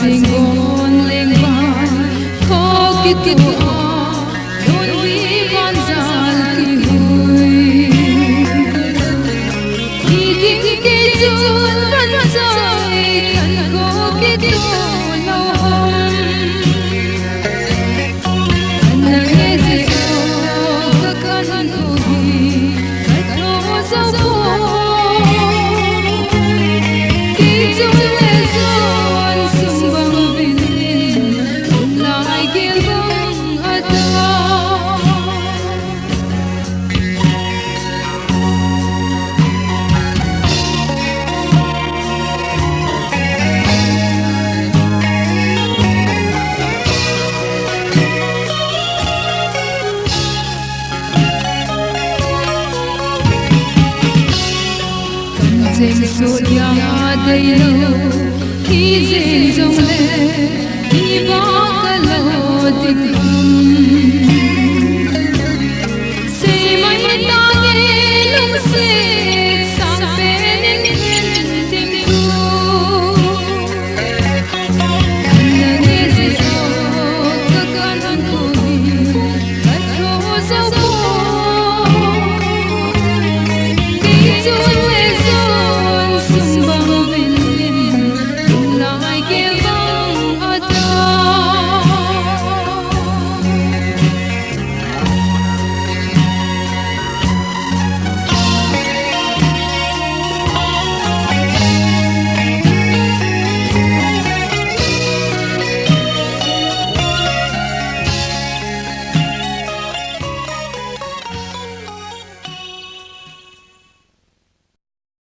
Zingon lengban ko kitua don wi ganzal ki hui iging ke jun ganzai kan ko kitua no anang eze o kan ko hi kan ko so ko ki jun Deng so ya dei lo ki deng jong le ki ba ka lo ding